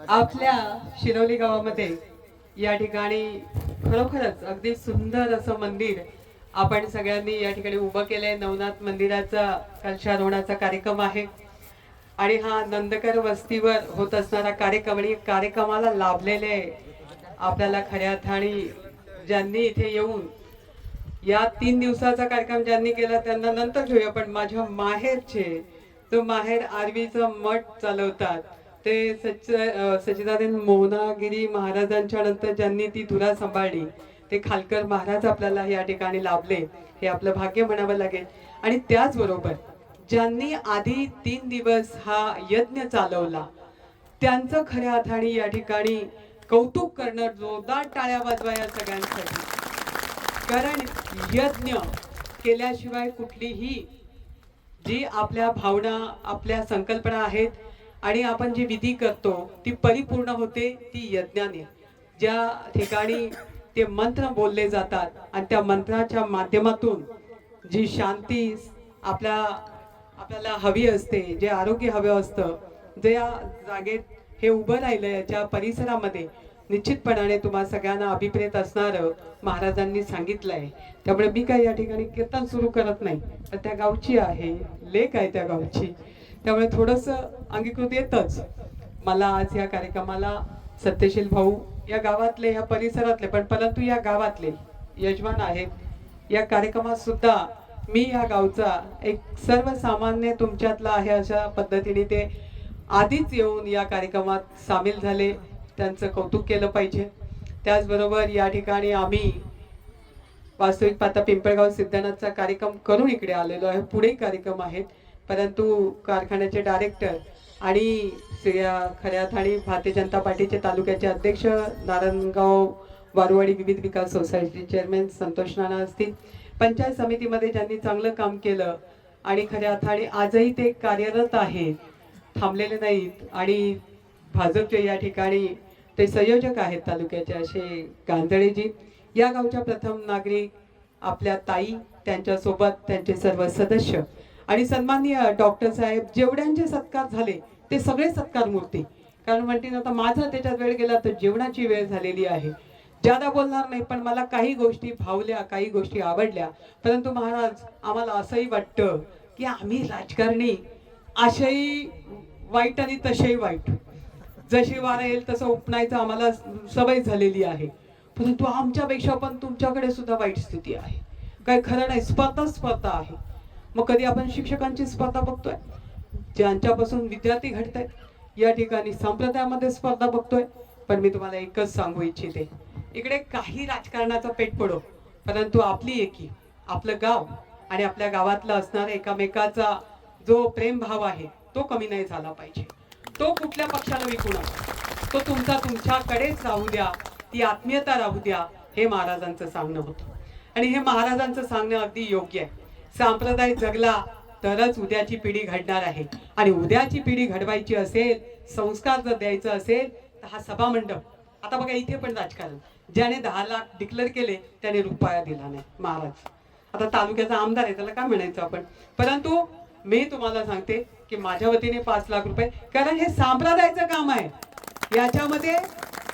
आपल्या शिरोली गावामध्ये या ठिकाणी खरोखरच अगदी सुंदर असं मंदिर आपण सगळ्यांनी या ठिकाणी उभं केलंय. नवनाथ मंदिराचा कलशारोहणाचा कार्यक्रम आहे आणि हा नंदकर वस्तीवर होत असणारा कार्यक्रम आणि कार्यक्रमाला लाभलेले आपल्याला खऱ्या अर्थाने ज्यांनी इथे येऊन या 3 दिवसाचा कार्यक्रम ज्यांनी केला त्यांना नंतर घेऊया. पण माझ्या माहेरचे तो माहेर आरवीचा मठ चालवतात ते सच्चिदानंद मोहनागिरी महाराजांच्या नंतर ज्यांनी ती धुरा सांभाळली ते खालकर महाराज आपल्याला या ठिकाणी लाभले, हे आपलं भाग्य म्हणावं लागेल. आणि त्याचबरोबर ज्यांनी आधी 3 दिवस हा यज्ञ चालवला त्यांचं खऱ्या अर्थाने या ठिकाणी कौतुक करणं, जोरदार टाळ्या वाजवा या सगळ्यांसाठी. कारण यज्ञ केल्याशिवाय कुठलीही जी आपल्या भावना आपल्या संकल्पना आहेत आणि आपण जी विधी करतो ती परिपूर्ण होते ती यज्ञाने. ज्या ठिकाणी ते मंत्र बोलले जातात आणि त्या मंत्राच्या माध्यमातून जी शांती आपल्याला हवी असते, जे आरोग्य हवं असतं, जे या जागेत हे उभं राहिलं याच्या परिसरामध्ये निश्चितपणाने तुम्हा सगळ्यांना अभिप्रेत असणार महाराजांनी सांगितलंय. त्यामुळे मी काय या ठिकाणी कीर्तन सुरू करत नाही, तर त्या गावची आहे, लेक आहे त्या गावची, त्यामुळे थोडंसं अंगीकृत येतच मला. आज या कार्यक्रमाला सत्यशील भाऊ या गावातले या परिसरातले पण परंतु या गावातले यजमान आहेत. या कार्यक्रमात सुद्धा मी या गावचा एक सर्वसामान्य तुमच्यातला आहे अशा पद्धतीने ते आधीच येऊन या कार्यक्रमात सामील झाले, त्यांचं कौतुक केलं पाहिजे. त्याचबरोबर या ठिकाणी आम्ही वास्तविक पाहता पिंपळगाव सिद्धनाथचा कार्यक्रम करून इकडे आलेलो आहे. पुढे कार्यक्रम आहेत परंतु कारखान्याचे डायरेक्टर आणि खऱ्या अर्थाने भारतीय जनता पार्टीचे तालुक्याचे अध्यक्ष नारायणगाव वारुवाडी विविध विकास सोसायटी चेअरमॅन संतोष नाना असतील, पंचायत समितीमध्ये ज्यांनी चांगलं काम केलं आणि खऱ्या अर्थाने आजही ते कार्यरत आहेत, थांबलेले नाहीत. आणि भाजपचे या ठिकाणी ते संयोजक आहेत तालुक्याचे असे गांधळेजी. या गावच्या प्रथम नागरिक आपल्या ताई, त्यांच्यासोबत त्यांचे सर्व सदस्य आणि सन्माननीय डॉक्टर साहेब, जेवढ्यांचे सत्कार झाले ते सगळे सत्कार मूर्ती. कारण म्हणते ना, आता माझा त्याच्यात वेळ गेला तर जेवणाची वेळ झालेली आहे. ज्यादा बोलणार नाही, पण मला काही गोष्टी भावल्या, काही गोष्टी आवडल्या. परंतु महाराज, आम्हाला असंही वाटतं की आम्ही राजकारणी अशाही वाईट आणि तसेही वाईट, जशी वारा येईल तसं उपनायचं आम्हाला सवय झालेली आहे. परंतु आमच्यापेक्षा पण तुमच्याकडे सुद्धा वाईट स्थिती आहे. काय खरं नाही, स्पर्धा आहे. मग कधी आपण शिक्षकांची स्पर्धा बघतोय, ज्यांच्यापासून विद्यार्थी घडत आहेत, या ठिकाणी संप्रदायामध्ये स्पर्धा बघतोय. पण मी तुम्हाला एकच सांगू इच्छिते, इकडे काही राजकारणाचा पेट पडो, परंतु आपली एकी, आपलं गाव आणि आपल्या गावातला असणारा एकामेकाचा जो प्रेम भाव आहे तो कमी नाही झाला पाहिजे. तो कुठल्या पक्षाला विकू नका, तो तुमच्याकडेच राहू द्या, ती आत्मीयता राहू द्या, हे महाराजांचं सांगणं होतं. आणि हे महाराजांचं सांगणं अगदी योग्य आहे. संप्रदाय जगला तरच उद्याची पिढी घडणार आहे आणि उद्याची पिढी घडवायची असेल, संस्कार जर द्यायचं असेल तर हा सभामंडप. आता बघा इथे पण राजकारण, ज्याने 10 लाख डिक्लेअर केले त्याने रुपया दिला नाही महाराज. आता तालुक्याचा आमदार आहे, त्याला काय म्हणायचं आपण. परंतु मी तुम्हाला सांगते की माझ्या वतीने 5 लाख रुपये, कारण हे संप्रदायाचं काम आहे. याच्यामध्ये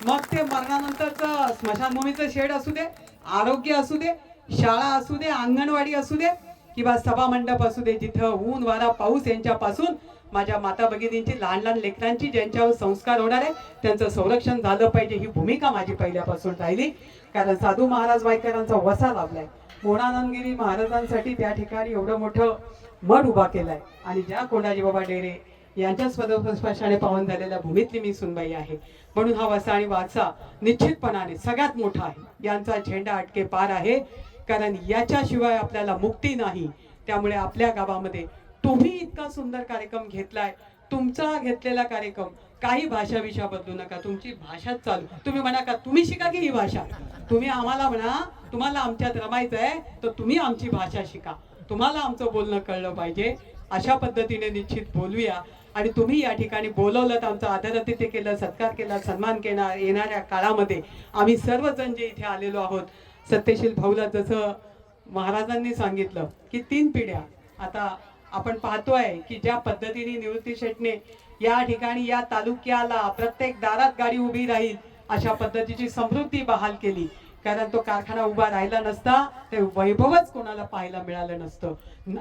मग ते मरणानंतरचं स्मशानभूमीचं शेड असू दे, आरोग्य असू दे, शाळा असू दे, अंगणवाडी असू दे किंवा सभा मंडप असू दे, जिथं ऊन वारा पाऊस यांच्यापासून माझ्या माता भगिनींची, लहान लहान लेकरांची ज्यांच्यावर संस्कार होणार आहे त्यांचं संरक्षण झालं पाहिजे, ही भूमिका माझी पहिल्यापासून राहिली. कारण साधू महाराज वाईकरांचा वसा लाभलाय, मोहनानंदगिरी महाराजांसाठी त्या ठिकाणी एवढं मोठं मठ उभा केलाय आणि ज्या कोंडाजी बाबा डेरे यांच्या स्पर्शाने पावन झालेल्या भूमीतली मी सुनबाई आहे. म्हणून हा वसा आणि वाचा निश्चितपणाने सगळ्यात मोठा आहे. यांचा झेंडा अटके पार आहे, कारण याच्याशिवाय आपल्याला मुक्ती नाही. त्यामुळे आपल्या गावामध्ये तुम्ही इतका सुंदर कार्यक्रम घेतलाय, तुमचा घेतलेला कार्यक्रम, काही भाषा विषा बदलू नका, तुमची भाषाच चालू. तुम्ही म्हणा का तुम्ही शिका की ही भाषा, तुम्ही आम्हाला म्हणा तुम्हाला आमच्यात रमायचं आहे तर तुम्ही आमची भाषा शिका, तुम्हाला आमचं बोलणं कळलं पाहिजे. अशा पद्धतीने निश्चित बोलूया. आणि तुम्ही या ठिकाणी बोलवलं तर आमचा आदरातिथ्य केलं, सत्कार केला, सन्मान केला. येणाऱ्या काळामध्ये आम्ही सर्वजण जे इथे आलेलो आहोत, सत्यशील भाऊला जसं महाराजांनी सांगितलं की 3 पिढ्या, आता आपण पाहतोय की ज्या पद्धतीने निवृत्ती शेटने या ठिकाणी या तालुक्याला प्रत्येक दारात गाडी उभी राहील अशा पद्धतीची समृद्धी बहाल केली. कारण तो कारखाना उभा राहिला नसता ते वैभवच कोणाला पाहायला मिळालं नसतं.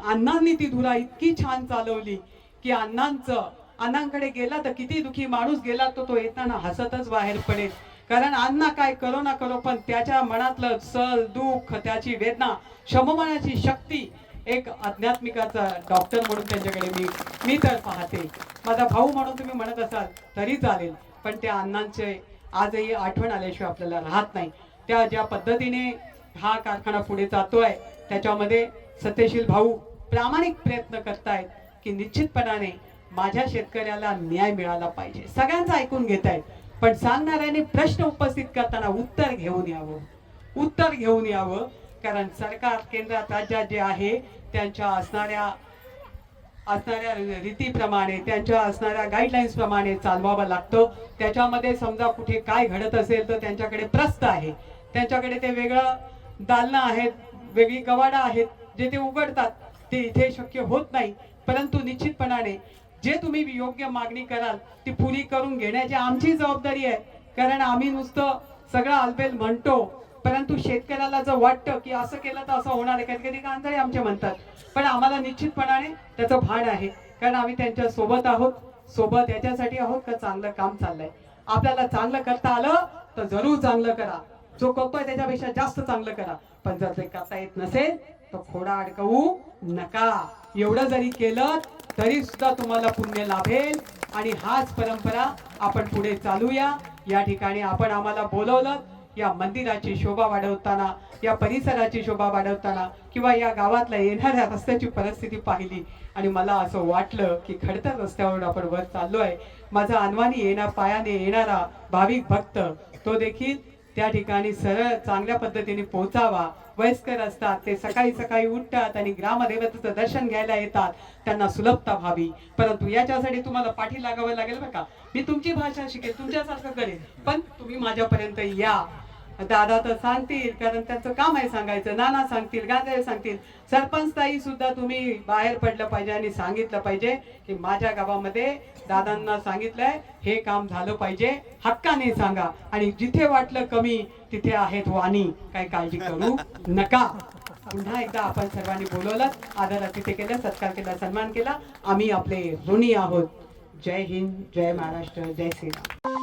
अण्णांनी ती धुरा इतकी छान चालवली की अण्णांकडे गेला तर किती दुखी माणूस गेला तो येताना हसतच बाहेर पडेल. कारण अण्णा काय करो ना करो पण त्याच्या मनातलं सल दुःख त्याची वेदना शमवण्याची शक्ती एक आध्यात्मिकाचा डॉक्टर म्हणून त्यांच्याकडे मी तर पाहते. माझा भाऊ म्हणून तुम्ही म्हणत असाल तरी चालेल, पण त्या अण्णांचे आजही आठवण आल्याशिवाय आपल्याला राहत नाही. त्या ज्या पद्धतीने हा कारखाना पुढे जातोय त्याच्यामध्ये सत्यशील भाऊ प्रामाणिक प्रयत्न करतायत की निश्चितपणाने माझ्या शेतकऱ्याला न्याय मिळाला पाहिजे. सगळ्यांचं ऐकून घेतायत, पण सांगणाऱ्याने प्रश्न उपस्थित करताना उत्तर घेऊन यावं. कारण सरकार केंद्रात राज्यात जे आहे त्यांच्या असणाऱ्या रीतीप्रमाणे त्यांच्या असणाऱ्या गाईडलाईन्स प्रमाणे चालवावं लागतं. त्याच्यामध्ये समजा कुठे काय घडत असेल तर त्यांच्याकडे प्रस्थ आहे, त्यांच्याकडे ते वेगळं दालनं आहेत, वेगळी कवाडं आहेत जे ते उघडतात. ते इथे शक्य होत नाही. परंतु निश्चितपणाने जे तुम्ही योग्य मागणी कराल ती पुरी करून घेण्याची आमची जबाबदारी आहे. कारण आम्ही नुसतं सगळं आलबेल म्हणतो, परंतु शेतकऱ्याला जर वाटतं की असं केलं तर असं होणार आहे, कधी कधी कांदळे आमचे म्हणतात, पण आम्हाला निश्चितपणाने त्याचं भान आहे. कारण आम्ही त्यांच्या सोबत आहोत. सोबत याच्यासाठी आहोत का चांगलं काम चाललंय. आपल्याला चांगलं करता आलं तर जरूर चांगलं करा, जो करतोय त्याच्यापेक्षा जास्त चांगलं करा. पण जर ते करता येत नसेल तर खोडा अडकवू नका. एवढं जरी केलं तरी सुद्धा तुम्हाला पुण्य लाभेल. आणि हाच परंपरा आपण पुढे चालूया. या ठिकाणी आपण आम्हाला बोलवलं या मंदिराची शोभा वाढवताना, या परिसराची शोभा वाढवताना किंवा या गावातल्या येणाऱ्या रस्त्याची परिस्थिती पाहिली आणि मला असं वाटलं की खडतर रस्त्यावरून आपण वर चाललोय. माझा अनवाणी पायाने येणारा भाविक भक्त तो देखील त्या ठिकाणी सरळ चांगल्या पद्धतीने पोहोचावा. वयस्कर असतात, ते सकाळी सकाळी उठतात आणि ग्रामदेवतेचं दर्शन घ्यायला येतात, त्यांना सुलभता व्हावी. परंतु याच्यासाठी तुम्हाला पाठी लागावं लागेल बरं का. मी तुमची भाषा शिकेल, तुमच्यासारखं करेल, पण तुम्ही माझ्यापर्यंत या. दादा तर सांगतील, कारण त्यांचं काम आहे सांगायचं. नाना सांगतील, गांधळे सांगतील, सरपंच ताई सुद्धा तुम्ही बाहेर पडलं पाहिजे आणि सांगितलं पाहिजे की माझ्या गावामध्ये दादांना सांगितलंय हे काम झालं पाहिजे. हक्काने सांगा. आणि जिथे वाटलं कमी तिथे आहेत वाणी, काही काळजी करू नका. पुन्हा एकदा आपण सर्वांनी बोलवलं, आदर अतिथी केलं, सत्कार केला, सन्मान केला. आम्ही आपले ऋणी आहोत. जय हिंद, जय महाराष्ट्र, जय श्रीराम.